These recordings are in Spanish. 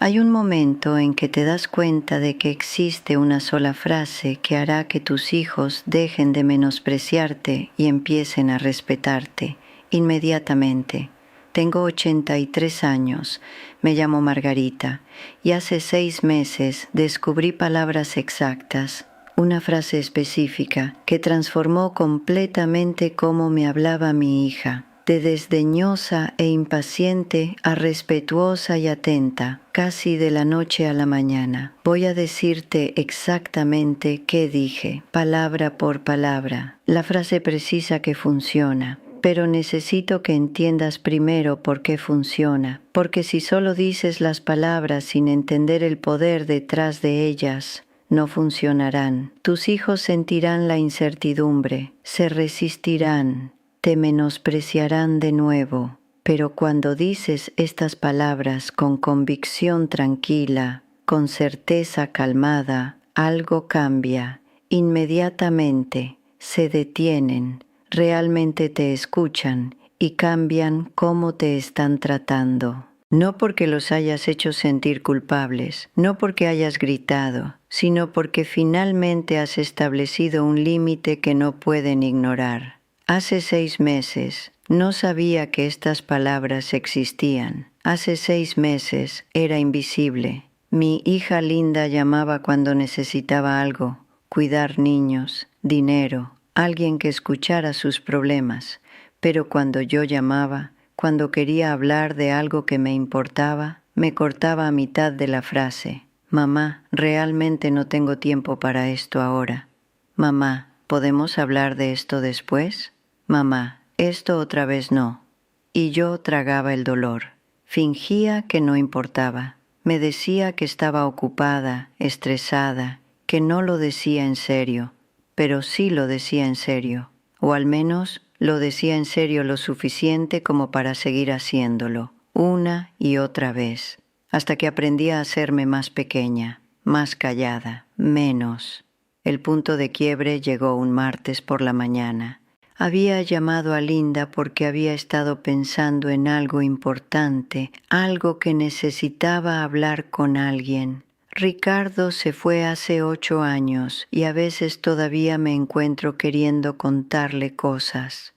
Hay un momento en que te das cuenta de que existe una sola frase que hará que tus hijos dejen de menospreciarte y empiecen a respetarte inmediatamente. Tengo 83 años, me llamo Margarita, y hace 6 meses descubrí palabras exactas, una frase específica que transformó completamente cómo me hablaba mi hija. De desdeñosa e impaciente a respetuosa y atenta, casi de la noche a la mañana. Voy a decirte exactamente qué dije, palabra por palabra, la frase precisa que funciona. Pero necesito que entiendas primero por qué funciona, porque si solo dices las palabras sin entender el poder detrás de ellas, no funcionarán. Tus hijos sentirán la incertidumbre, se resistirán, te menospreciarán de nuevo, pero cuando dices estas palabras con convicción tranquila, con certeza calmada, algo cambia. Inmediatamente se detienen, realmente te escuchan y cambian cómo te están tratando. No porque los hayas hecho sentir culpables, no porque hayas gritado, sino porque finalmente has establecido un límite que no pueden ignorar. Hace 6 meses no sabía que estas palabras existían. Hace 6 meses era invisible. Mi hija linda llamaba cuando necesitaba algo, cuidar niños, dinero, alguien que escuchara sus problemas. Pero cuando yo llamaba, cuando quería hablar de algo que me importaba, me cortaba a mitad de la frase. Mamá, realmente no tengo tiempo para esto ahora. Mamá, ¿podemos hablar de esto después? Mamá, esto otra vez no. Y yo tragaba el dolor. Fingía que no importaba. Me decía que estaba ocupada, estresada, que no lo decía en serio, pero sí lo decía en serio, o al menos lo decía en serio lo suficiente como para seguir haciéndolo, una y otra vez, hasta que aprendí a hacerme más pequeña, más callada, menos. El punto de quiebre llegó un martes por la mañana. Había llamado a Linda porque había estado pensando en algo importante, algo que necesitaba hablar con alguien. Ricardo se fue hace 8 años y a veces todavía me encuentro queriendo contarle cosas.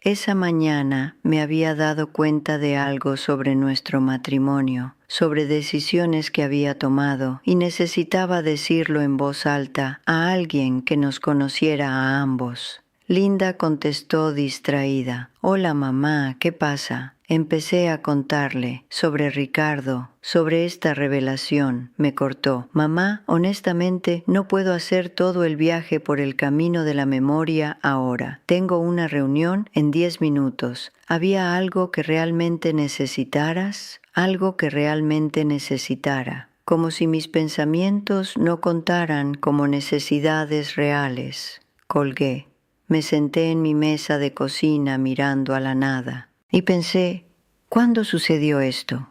Esa mañana me había dado cuenta de algo sobre nuestro matrimonio, sobre decisiones que había tomado, y necesitaba decirlo en voz alta a alguien que nos conociera a ambos. Linda contestó distraída. «Hola mamá, ¿qué pasa?» Empecé a contarle sobre Ricardo, sobre esta revelación. Me cortó. «Mamá, honestamente no puedo hacer todo el viaje por el camino de la memoria ahora. Tengo una reunión en 10 minutos. ¿Había algo que realmente necesitaras? Algo que realmente necesitara». Como si mis pensamientos no contaran como necesidades reales. Colgué. Me senté en mi mesa de cocina mirando a la nada y pensé, ¿cuándo sucedió esto?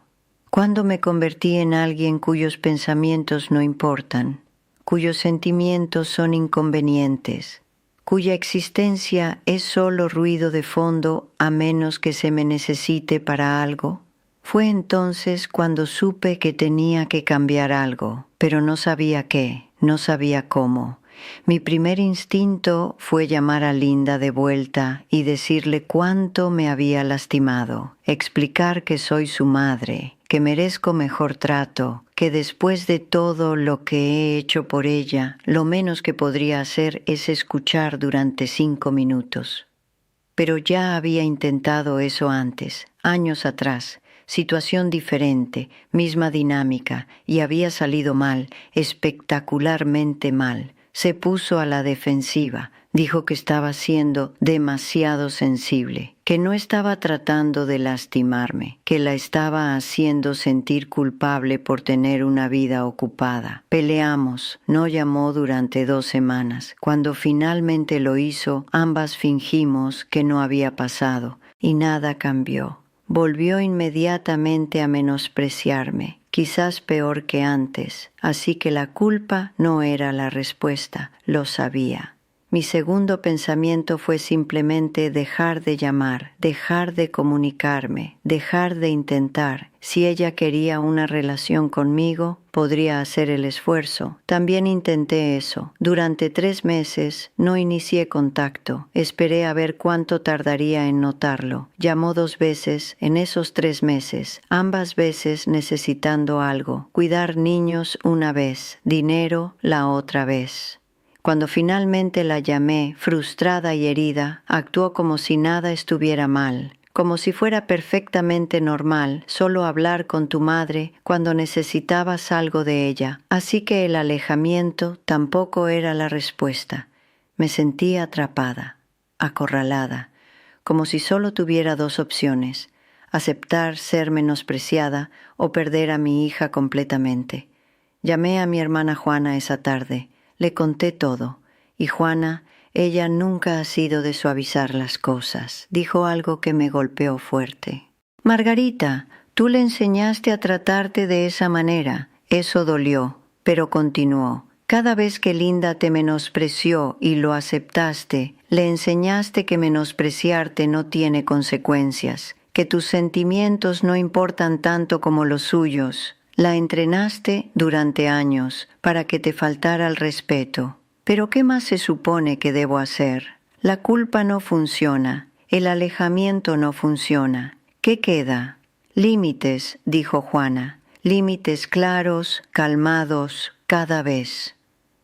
¿Cuándo me convertí en alguien cuyos pensamientos no importan, cuyos sentimientos son inconvenientes, cuya existencia es solo ruido de fondo a menos que se me necesite para algo? Fue entonces cuando supe que tenía que cambiar algo, pero no sabía qué, no sabía cómo. Mi primer instinto fue llamar a Linda de vuelta y decirle cuánto me había lastimado, explicar que soy su madre, que merezco mejor trato, que después de todo lo que he hecho por ella, lo menos que podría hacer es escuchar durante 5 minutos. Pero ya había intentado eso antes, años atrás. Situación diferente, misma dinámica, y había salido mal, espectacularmente mal. Se puso a la defensiva, dijo que estaba siendo demasiado sensible, que no estaba tratando de lastimarme, que la estaba haciendo sentir culpable por tener una vida ocupada. Peleamos, no llamó durante 2 semanas. Cuando finalmente lo hizo, ambas fingimos que no había pasado, y nada cambió. Volvió inmediatamente a menospreciarme, quizás peor que antes, así que la culpa no era la respuesta, lo sabía. Mi segundo pensamiento fue simplemente dejar de llamar, dejar de comunicarme, dejar de intentar. Si ella quería una relación conmigo, podría hacer el esfuerzo. También intenté eso. Durante 3 meses no inicié contacto. Esperé a ver cuánto tardaría en notarlo. Llamó 2 veces en esos 3 meses, ambas veces necesitando algo. Cuidar niños una vez, dinero la otra vez. Cuando finalmente la llamé, frustrada y herida, actuó como si nada estuviera mal, como si fuera perfectamente normal solo hablar con tu madre cuando necesitabas algo de ella. Así que el alejamiento tampoco era la respuesta. Me sentía atrapada, acorralada, como si solo tuviera 2 opciones: aceptar ser menospreciada o perder a mi hija completamente. Llamé a mi hermana Juana esa tarde. Le conté todo, y Juana, ella nunca ha sido de suavizar las cosas, dijo algo que me golpeó fuerte. Margarita, tú le enseñaste a tratarte de esa manera. Eso dolió, pero continuó. Cada vez que Linda te menospreció y lo aceptaste, le enseñaste que menospreciarte no tiene consecuencias, que tus sentimientos no importan tanto como los suyos. La entrenaste durante años para que te faltara el respeto. ¿Pero qué más se supone que debo hacer? La culpa no funciona, el alejamiento no funciona. ¿Qué queda? Límites, dijo Juana. Límites claros, calmados, cada vez.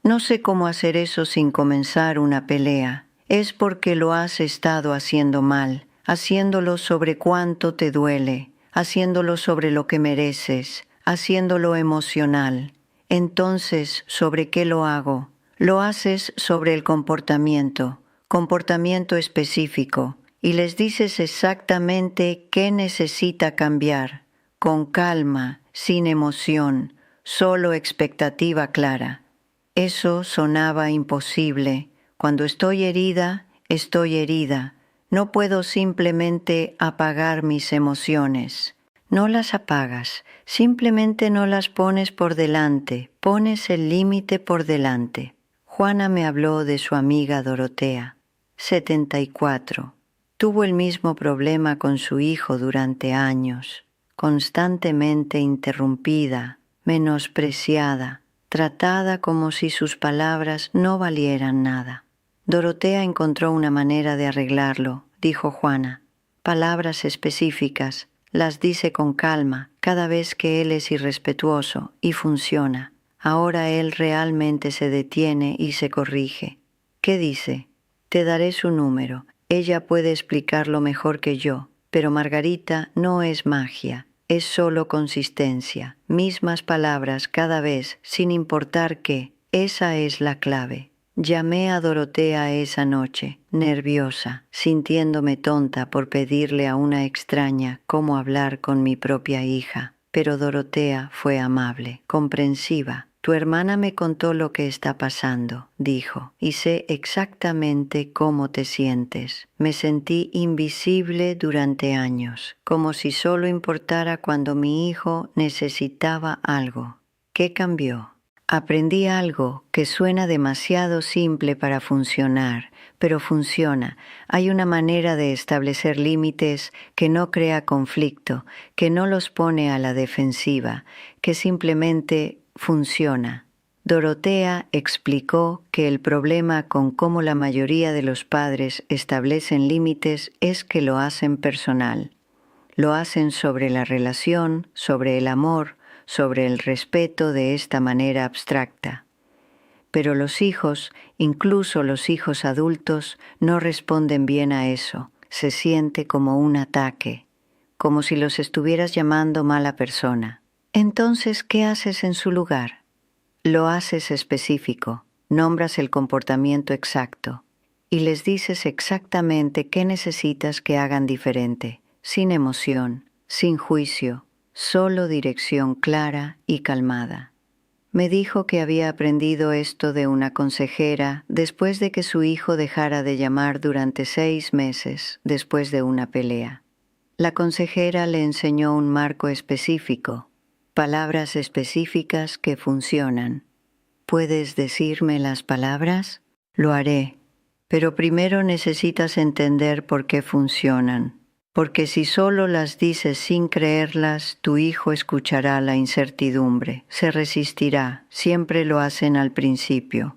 No sé cómo hacer eso sin comenzar una pelea. Es porque lo has estado haciendo mal, haciéndolo sobre cuánto te duele, haciéndolo sobre lo que mereces, haciéndolo emocional. Entonces, ¿sobre qué lo hago? Lo haces sobre el comportamiento específico, y les dices exactamente qué necesita cambiar, con calma, sin emoción, solo expectativa clara. Eso sonaba imposible. Cuando estoy herida, estoy herida. No puedo simplemente apagar mis emociones. No las apagas, simplemente no las pones por delante, pones el límite por delante. Juana me habló de su amiga Dorotea, 74. Tuvo el mismo problema con su hijo durante años, constantemente interrumpida, menospreciada, tratada como si sus palabras no valieran nada. Dorotea encontró una manera de arreglarlo, dijo Juana. Palabras específicas, las dice con calma cada vez que él es irrespetuoso, y funciona. Ahora él realmente se detiene y se corrige. ¿Qué dice? Te daré su número. Ella puede explicarlo mejor que yo, pero Margarita no es magia, es solo consistencia. Mismas palabras cada vez, sin importar qué. Esa es la clave. Llamé a Dorotea esa noche, nerviosa, sintiéndome tonta por pedirle a una extraña cómo hablar con mi propia hija. Pero Dorotea fue amable, comprensiva. Tu hermana me contó lo que está pasando, dijo, y sé exactamente cómo te sientes. Me sentí invisible durante años, como si solo importara cuando mi hijo necesitaba algo. ¿Qué cambió? Aprendí algo que suena demasiado simple para funcionar, pero funciona. Hay una manera de establecer límites que no crea conflicto, que no los pone a la defensiva, que simplemente funciona. Dorotea explicó que el problema con cómo la mayoría de los padres establecen límites es que lo hacen personal. Lo hacen sobre la relación, sobre el amor, sobre el respeto de esta manera abstracta. Pero los hijos, incluso los hijos adultos, no responden bien a eso. Se siente como un ataque, como si los estuvieras llamando mala persona. Entonces, ¿qué haces en su lugar? Lo haces específico, nombras el comportamiento exacto y les dices exactamente qué necesitas que hagan diferente, sin emoción, sin juicio, solo dirección clara y calmada. Me dijo que había aprendido esto de una consejera después de que su hijo dejara de llamar durante 6 meses después de una pelea. La consejera le enseñó un marco específico, palabras específicas que funcionan. ¿Puedes decirme las palabras? Lo haré. pero primero necesitas entender por qué funcionan. Porque si solo las dices sin creerlas, tu hijo escuchará la incertidumbre, se resistirá, siempre lo hacen al principio.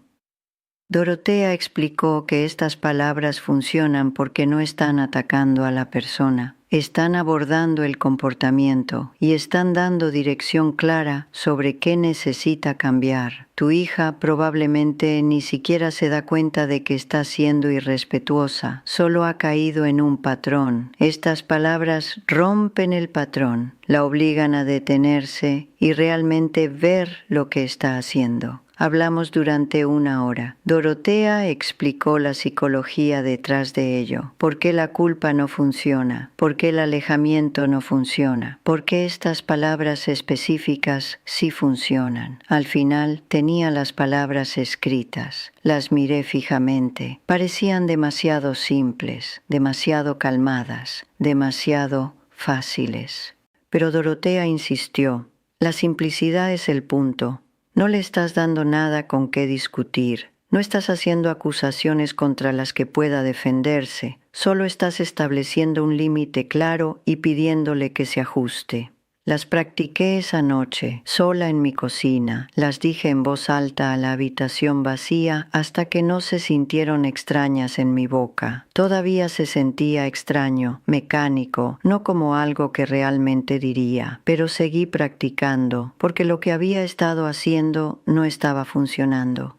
Dorotea explicó que estas palabras funcionan porque no están atacando a la persona, están abordando el comportamiento y están dando dirección clara sobre qué necesita cambiar. Tu hija probablemente ni siquiera se da cuenta de que está siendo irrespetuosa, solo ha caído en un patrón. Estas palabras rompen el patrón, la obligan a detenerse y realmente ver lo que está haciendo. Hablamos durante 1 hora. Dorotea explicó la psicología detrás de ello. ¿Por qué la culpa no funciona? ¿Por qué el alejamiento no funciona? ¿Por qué estas palabras específicas sí funcionan? Al final tenía las palabras escritas. Las miré fijamente. Parecían demasiado simples, demasiado calmadas, demasiado fáciles. Pero Dorotea insistió. La simplicidad es el punto. No le estás dando nada con qué discutir, no estás haciendo acusaciones contra las que pueda defenderse, solo estás estableciendo un límite claro y pidiéndole que se ajuste. Las practiqué esa noche, sola en mi cocina, las dije en voz alta a la habitación vacía hasta que no se sintieron extrañas en mi boca. Todavía se sentía extraño, mecánico, no como algo que realmente diría, pero seguí practicando, porque lo que había estado haciendo no estaba funcionando.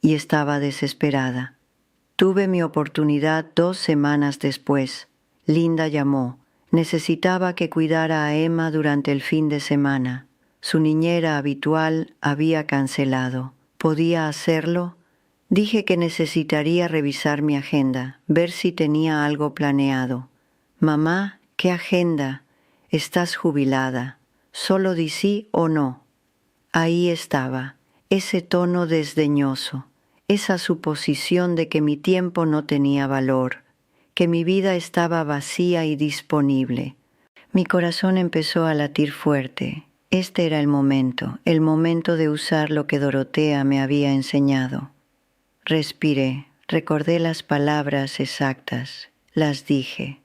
Y estaba desesperada. Tuve mi oportunidad 2 semanas después. Linda llamó. Necesitaba que cuidara a Emma durante el fin de semana. Su niñera habitual había cancelado. ¿Podía hacerlo? Dije que necesitaría revisar mi agenda, ver si tenía algo planeado. Mamá, ¿qué agenda? Estás jubilada. Solo di sí o no. Ahí estaba, ese tono desdeñoso, esa suposición de que mi tiempo no tenía valor, que mi vida estaba vacía y disponible. Mi corazón empezó a latir fuerte. Este era el momento de usar lo que Dorotea me había enseñado. Respiré, recordé las palabras exactas, las dije.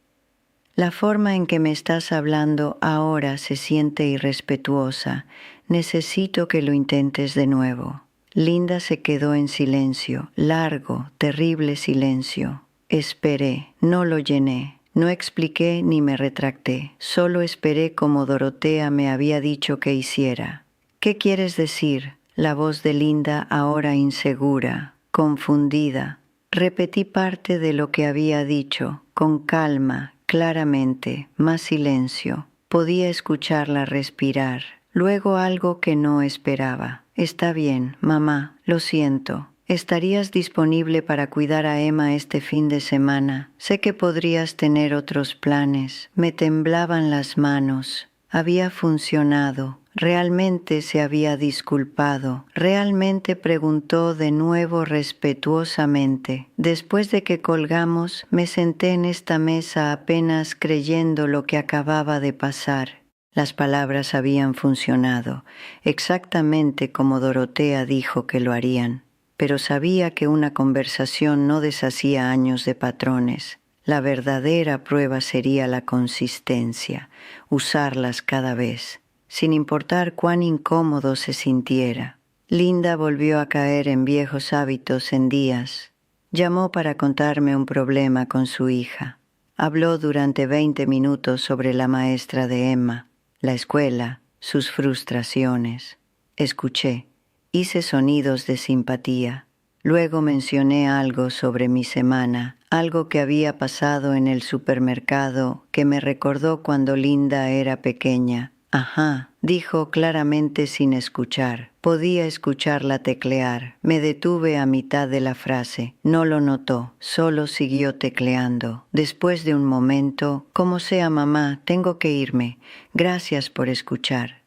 La forma en que me estás hablando ahora se siente irrespetuosa. Necesito que lo intentes de nuevo. Linda se quedó en silencio, largo, terrible silencio. Esperé, no lo llené, no expliqué ni me retracté, solo esperé como Dorotea me había dicho que hiciera. ¿Qué quieres decir? La voz de Linda ahora insegura, confundida. Repetí parte de lo que había dicho, con calma, claramente, más silencio. Podía escucharla respirar. Luego algo que no esperaba. Está bien, mamá, lo siento. ¿Estarías disponible para cuidar a Emma este fin de semana? Sé que podrías tener otros planes. Me temblaban las manos. Había funcionado. Realmente se había disculpado. Realmente preguntó de nuevo respetuosamente. Después de que colgamos, me senté en esta mesa apenas creyendo lo que acababa de pasar. Las palabras habían funcionado, exactamente como Dorotea dijo que lo harían. Pero sabía que una conversación no deshacía años de patrones. La verdadera prueba sería la consistencia, usarlas cada vez, sin importar cuán incómodo se sintiera. Linda volvió a caer en viejos hábitos en días. Llamó para contarme un problema con su hija. Habló durante 20 minutos sobre la maestra de Emma, la escuela, sus frustraciones. Escuché. Hice sonidos de simpatía. Luego mencioné algo sobre mi semana, algo que había pasado en el supermercado que me recordó cuando Linda era pequeña. Ajá, dijo claramente sin escuchar. Podía escucharla teclear. Me detuve a mitad de la frase. No lo notó, solo siguió tecleando. Después de un momento, como sea mamá, tengo que irme. Gracias por escuchar.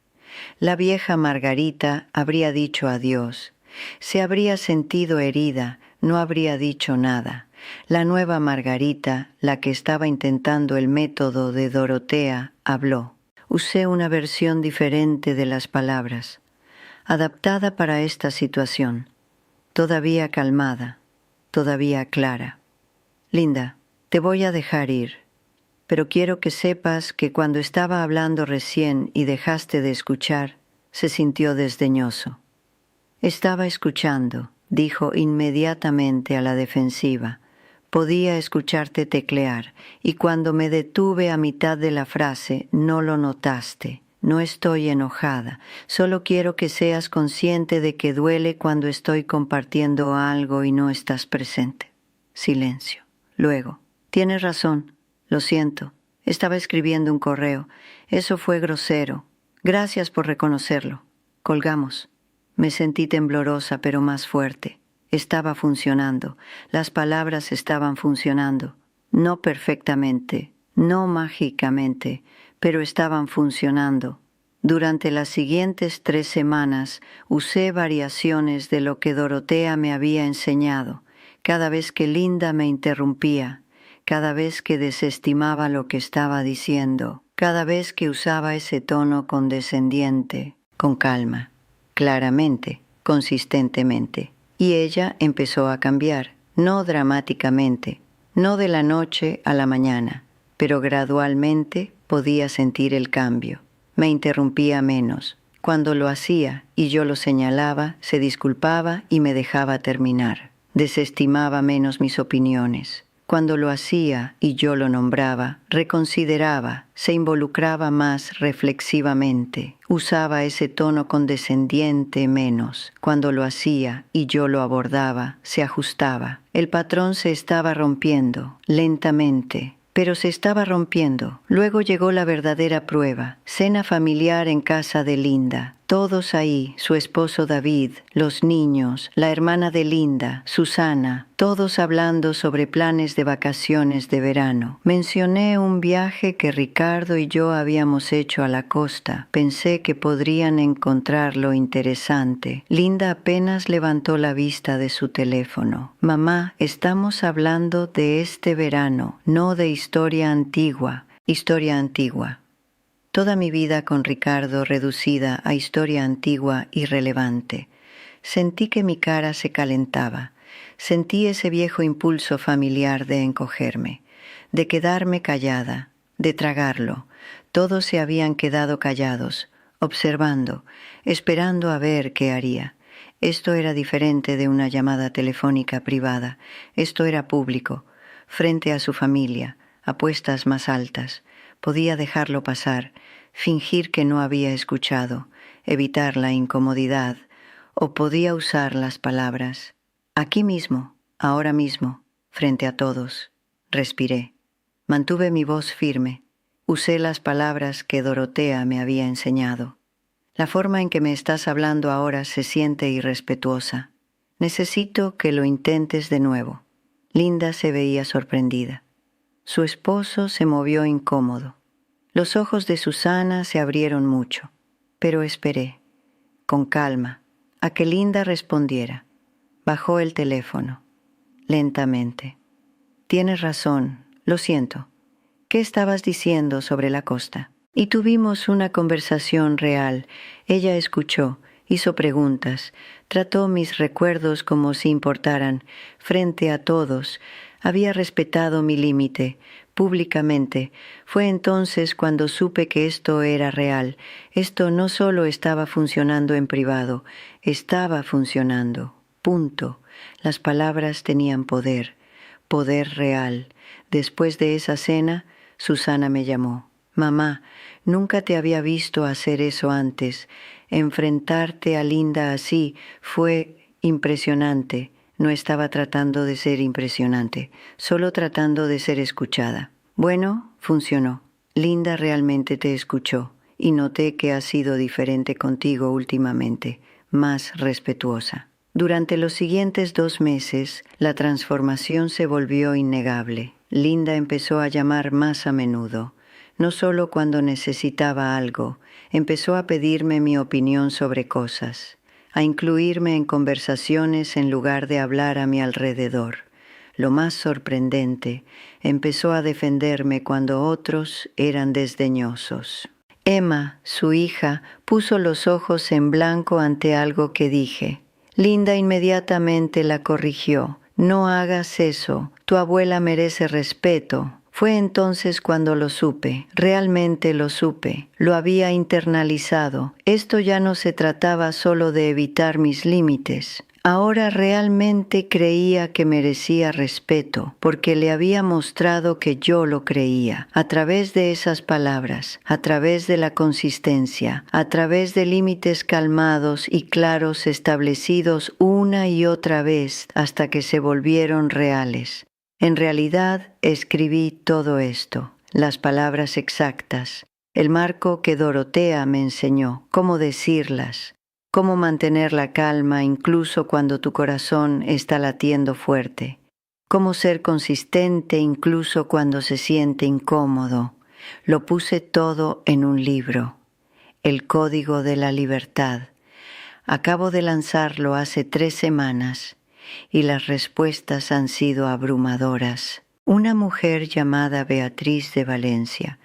La vieja Margarita habría dicho adiós. Se habría sentido herida, no habría dicho nada. La nueva Margarita, la que estaba intentando el método de Dorotea, habló. Usé una versión diferente de las palabras, adaptada para esta situación, todavía calmada, todavía clara. Linda, te voy a dejar ir, pero quiero que sepas que cuando estaba hablando recién y dejaste de escuchar, se sintió desdeñoso. Estaba escuchando, dijo inmediatamente a la defensiva. Podía escucharte teclear, y cuando me detuve a mitad de la frase, no lo notaste. No estoy enojada, solo quiero que seas consciente de que duele cuando estoy compartiendo algo y no estás presente. Silencio. Luego, tienes razón, lo siento, estaba escribiendo un correo, eso fue grosero. Gracias por reconocerlo. Colgamos. Me sentí temblorosa pero más fuerte. Estaba funcionando, las palabras estaban funcionando. No perfectamente, no mágicamente, pero estaban funcionando. Durante las siguientes 3 semanas usé variaciones de lo que Dorotea me había enseñado. Cada vez que Linda me interrumpía, cada vez que desestimaba lo que estaba diciendo, cada vez que usaba ese tono condescendiente, con calma, claramente, consistentemente. Y ella empezó a cambiar, no dramáticamente, no de la noche a la mañana, pero gradualmente podía sentir el cambio. Me interrumpía menos. Cuando lo hacía y yo lo señalaba, se disculpaba y me dejaba terminar. Desestimaba menos mis opiniones. Cuando lo hacía y yo lo nombraba, reconsideraba, se involucraba más reflexivamente, usaba ese tono condescendiente menos. Cuando lo hacía y yo lo abordaba, se ajustaba. El patrón se estaba rompiendo, lentamente, pero se estaba rompiendo. Luego llegó la verdadera prueba, cena familiar en casa de Linda. Todos ahí, su esposo David, los niños, la hermana de Linda, Susana, todos hablando sobre planes de vacaciones de verano. Mencioné un viaje que Ricardo y yo habíamos hecho a la costa. Pensé que podrían encontrarlo interesante. Linda apenas levantó la vista de su teléfono. Mamá, estamos hablando de este verano, no de historia antigua. Historia antigua. Toda mi vida con Ricardo reducida a historia antigua irrelevante. Sentí que mi cara se calentaba. Sentí ese viejo impulso familiar de encogerme, de quedarme callada, de tragarlo. Todos se habían quedado callados, observando, esperando a ver qué haría. Esto era diferente de una llamada telefónica privada. Esto era público, frente a su familia, apuestas más altas. Podía dejarlo pasar, fingir que no había escuchado, evitar la incomodidad, o podía usar las palabras. Aquí mismo, ahora mismo, frente a todos. Respiré. Mantuve mi voz firme. Usé las palabras que Dorotea me había enseñado. La forma en que me estás hablando ahora se siente irrespetuosa. Necesito que lo intentes de nuevo. Linda se veía sorprendida. Su esposo se movió incómodo. Los ojos de Susana se abrieron mucho, pero esperé, con calma, a que Linda respondiera. Bajó el teléfono, lentamente. Tienes razón, lo siento. ¿Qué estabas diciendo sobre la costa? Y tuvimos una conversación real. Ella escuchó, hizo preguntas, trató mis recuerdos como si importaran, frente a todos. Había respetado mi límite, públicamente. Fue entonces cuando supe que esto era real. Esto no solo estaba funcionando en privado, estaba funcionando. Punto. Las palabras tenían poder, poder real. Después de esa cena, Susana me llamó. Mamá, nunca te había visto hacer eso antes. Enfrentarte a Linda así fue impresionante. No estaba tratando de ser impresionante, solo tratando de ser escuchada. Bueno, funcionó. Linda realmente te escuchó y noté que ha sido diferente contigo últimamente, más respetuosa. Durante los siguientes 2 meses, la transformación se volvió innegable. Linda empezó a llamar más a menudo. No solo cuando necesitaba algo, empezó a pedirme mi opinión sobre cosas, a incluirme en conversaciones en lugar de hablar a mi alrededor. Lo más sorprendente, empezó a defenderme cuando otros eran desdeñosos. Emma, su hija, puso los ojos en blanco ante algo que dije. Linda inmediatamente la corrigió. No hagas eso, tu abuela merece respeto. Fue entonces cuando lo supe, realmente lo supe, lo había internalizado. Esto ya no se trataba solo de evitar mis límites. Ahora realmente creía que merecía respeto, porque le había mostrado que yo lo creía, a través de esas palabras, a través de la consistencia, a través de límites calmados y claros establecidos una y otra vez hasta que se volvieron reales. En realidad, escribí todo esto, las palabras exactas, el marco que Dorotea me enseñó, cómo decirlas, cómo mantener la calma incluso cuando tu corazón está latiendo fuerte, cómo ser consistente incluso cuando se siente incómodo. Lo puse todo en un libro, El Código de la Libertad. Acabo de lanzarlo hace 3 semanas y las respuestas han sido abrumadoras. Una mujer llamada Beatriz de Valencia.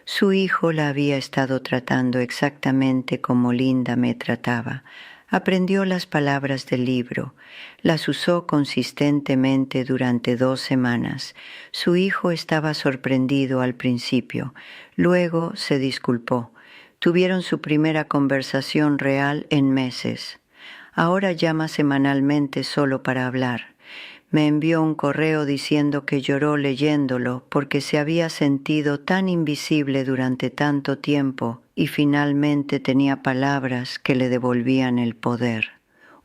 Su hijo la había estado tratando exactamente como Linda me trataba. Aprendió las palabras del libro, las usó consistentemente durante 2 semanas. Su hijo estaba sorprendido al principio, luego se disculpó. Tuvieron su primera conversación real en meses. Ahora llama semanalmente solo para hablar. Me envió un correo diciendo que lloró leyéndolo porque se había sentido tan invisible durante tanto tiempo y finalmente tenía palabras que le devolvían el poder.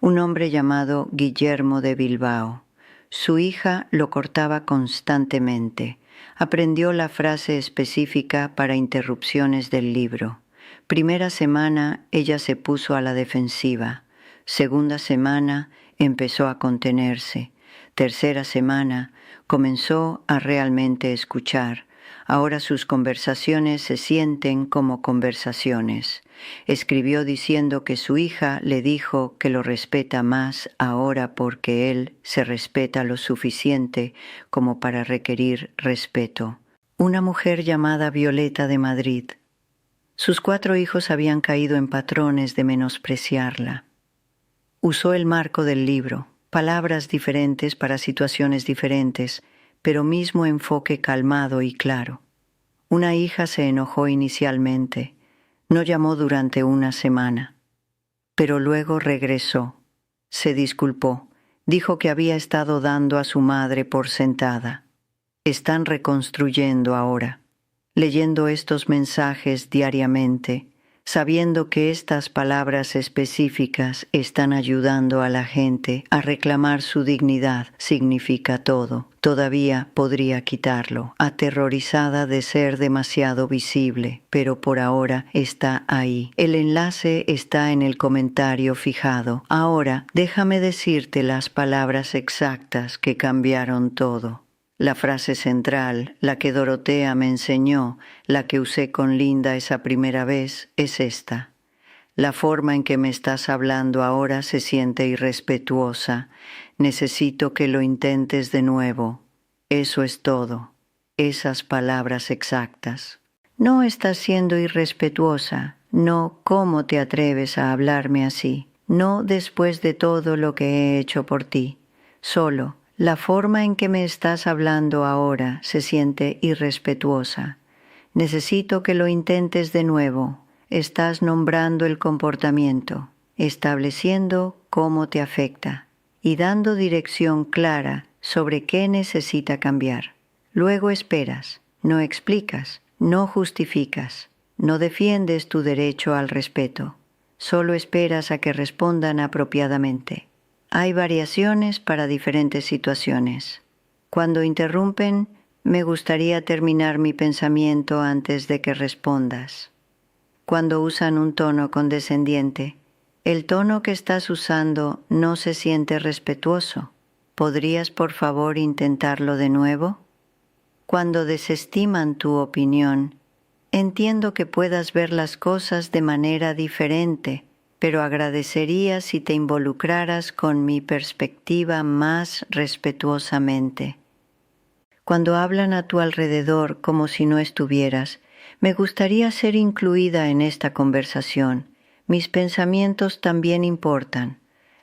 Un hombre llamado Guillermo de Bilbao. Su hija lo cortaba constantemente. Aprendió la frase específica para interrupciones del libro. Primera semana ella se puso a la defensiva. Segunda semana empezó a contenerse. Tercera semana comenzó a realmente escuchar. Ahora sus conversaciones se sienten como conversaciones. Escribió diciendo que su hija le dijo que lo respeta más ahora porque él se respeta lo suficiente como para requerir respeto. Una mujer llamada Violeta de Madrid. Sus 4 hijos habían caído en patrones de menospreciarla. Usó el marco del libro. Palabras diferentes para situaciones diferentes, pero mismo enfoque calmado y claro. Una hija se enojó inicialmente, no llamó durante 1 semana, pero luego regresó, se disculpó, dijo que había estado dando a su madre por sentada. Están reconstruyendo ahora, leyendo estos mensajes diariamente, sabiendo que estas palabras específicas están ayudando a la gente a reclamar su dignidad, significa todo. Todavía podría quitarlo, aterrorizada de ser demasiado visible, pero por ahora está ahí. El enlace está en el comentario fijado. Ahora, déjame decirte las palabras exactas que cambiaron todo. La frase central, la que Dorotea me enseñó, la que usé con Linda esa primera vez, es esta. La forma en que me estás hablando ahora se siente irrespetuosa. Necesito que lo intentes de nuevo. Eso es todo. Esas palabras exactas. No estás siendo irrespetuosa. No, ¿cómo te atreves a hablarme así? No después de todo lo que he hecho por ti. Solo. La forma en que me estás hablando ahora se siente irrespetuosa. Necesito que lo intentes de nuevo. Estás nombrando el comportamiento, estableciendo cómo te afecta y dando dirección clara sobre qué necesita cambiar. Luego esperas, no explicas, no justificas, no defiendes tu derecho al respeto. Solo esperas a que respondan apropiadamente. Hay variaciones para diferentes situaciones. Cuando interrumpen, me gustaría terminar mi pensamiento antes de que respondas. Cuando usan un tono condescendiente, el tono que estás usando no se siente respetuoso. ¿Podrías, por favor, intentarlo de nuevo? Cuando desestiman tu opinión, entiendo que puedas ver las cosas de manera diferente, pero agradecería si te involucraras con mi perspectiva más respetuosamente. Cuando hablan a tu alrededor como si no estuvieras, me gustaría ser incluida en esta conversación. Mis pensamientos también importan.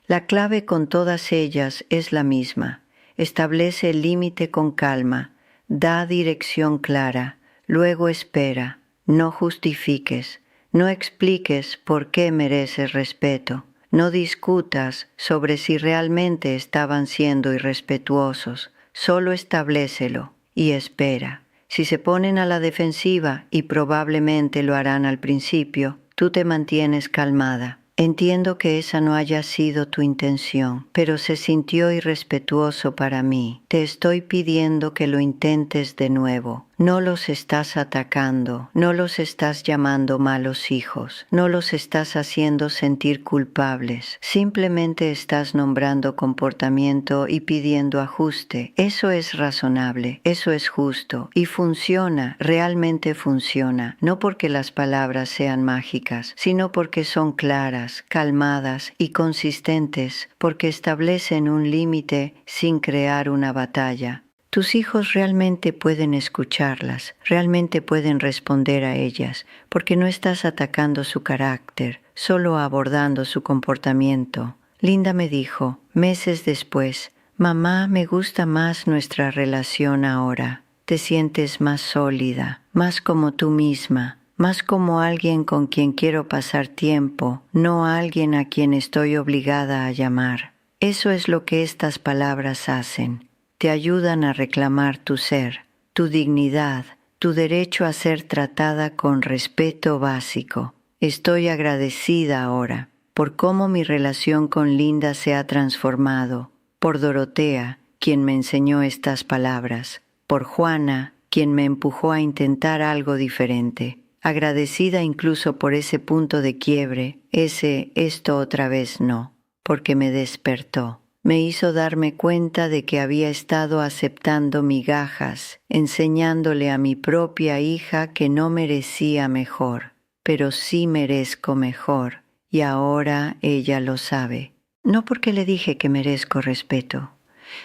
La clave con todas ellas es la misma. establece el límite con calma, da dirección clara, luego espera, no justifiques, no expliques por qué mereces respeto, no discutas sobre si realmente estaban siendo irrespetuosos, solo establécelo y espera. Si se ponen a la defensiva, y probablemente lo harán al principio, tú te mantienes calmada. Entiendo que esa no haya sido tu intención, pero se sintió irrespetuoso para mí. Te estoy pidiendo que lo intentes de nuevo. No los estás atacando, no los estás llamando malos hijos, no los estás haciendo sentir culpables. Simplemente estás nombrando comportamiento y pidiendo ajuste. Eso es razonable, eso es justo y funciona, realmente funciona, no porque las palabras sean mágicas, sino porque son claras, calmadas y consistentes, porque establecen un límite sin crear una batalla. Tus hijos realmente pueden escucharlas, realmente pueden responder a ellas, porque no estás atacando su carácter, solo abordando su comportamiento. Linda me dijo, meses después, mamá, me gusta más nuestra relación ahora. Te sientes más sólida, más como tú misma, más como alguien con quien quiero pasar tiempo, no alguien a quien estoy obligada a llamar. Eso es lo que estas palabras hacen. Te ayudan a reclamar tu ser, tu dignidad, tu derecho a ser tratada con respeto básico. Estoy agradecida ahora por cómo mi relación con Linda se ha transformado, por Dorotea, quien me enseñó estas palabras, por Juana, quien me empujó a intentar algo diferente, agradecida incluso por ese punto de quiebre, esto otra vez no, porque me despertó. Me hizo darme cuenta de que había estado aceptando migajas, enseñándole a mi propia hija que no merecía mejor, pero sí merezco mejor, y ahora ella lo sabe. No porque le dije que merezco respeto,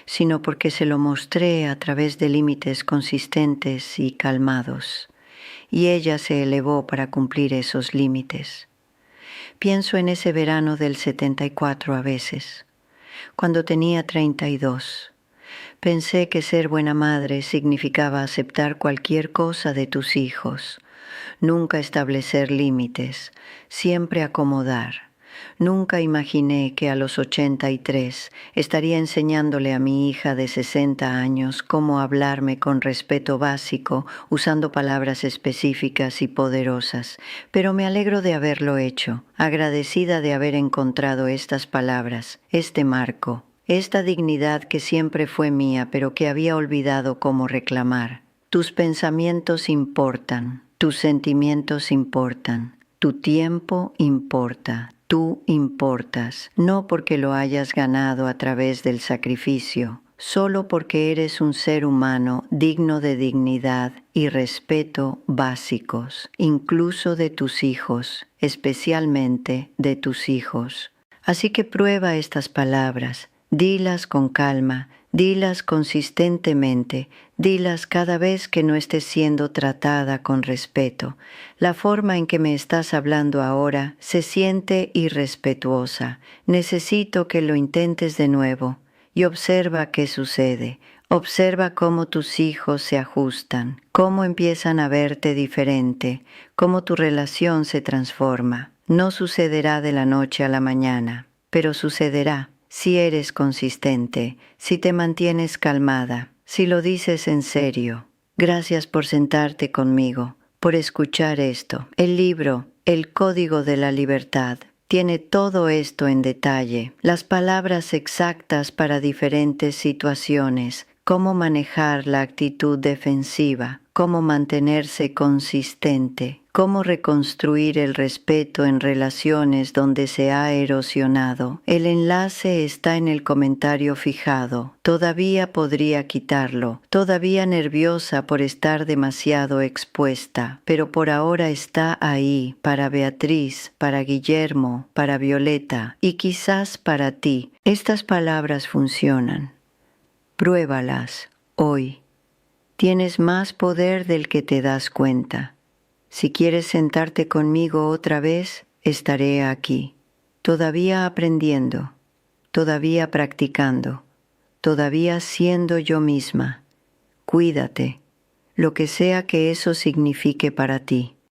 sino porque se lo mostré a través de límites consistentes y calmados, y ella se elevó para cumplir esos límites. Pienso en ese verano del 74 a veces. Cuando tenía 32, pensé que ser buena madre significaba aceptar cualquier cosa de tus hijos, nunca establecer límites, siempre acomodar. Nunca imaginé que a los 83 estaría enseñándole a mi hija de 60 años cómo hablarme con respeto básico, usando palabras específicas y poderosas. Pero me alegro de haberlo hecho, agradecida de haber encontrado estas palabras, este marco, esta dignidad que siempre fue mía, pero que había olvidado cómo reclamar. Tus pensamientos importan, tus sentimientos importan, tu tiempo importa. Tú importas, no porque lo hayas ganado a través del sacrificio, solo porque eres un ser humano digno de dignidad y respeto básicos, incluso de tus hijos, especialmente de tus hijos. Así que prueba estas palabras, dilas con calma, dilas consistentemente, dilas cada vez que no estés siendo tratada con respeto. La forma en que me estás hablando ahora se siente irrespetuosa. Necesito que lo intentes de nuevo y observa qué sucede. Observa cómo tus hijos se ajustan, cómo empiezan a verte diferente, cómo tu relación se transforma. No sucederá de la noche a la mañana, pero sucederá. Si eres consistente, si te mantienes calmada, si lo dices en serio. Gracias por sentarte conmigo, por escuchar esto. El libro, El Código de la Libertad, tiene todo esto en detalle, las palabras exactas para diferentes situaciones, cómo manejar la actitud defensiva, cómo mantenerse consistente, cómo reconstruir el respeto en relaciones donde se ha erosionado. El enlace está en el comentario fijado. Todavía podría quitarlo, todavía nerviosa por estar demasiado expuesta, pero por ahora está ahí para Beatriz, para Guillermo, para Violeta y quizás para ti. Estas palabras funcionan. Pruébalas hoy. Tienes más poder del que te das cuenta. Si quieres sentarte conmigo otra vez, estaré aquí, todavía aprendiendo, todavía practicando, todavía siendo yo misma. Cuídate, lo que sea que eso signifique para ti.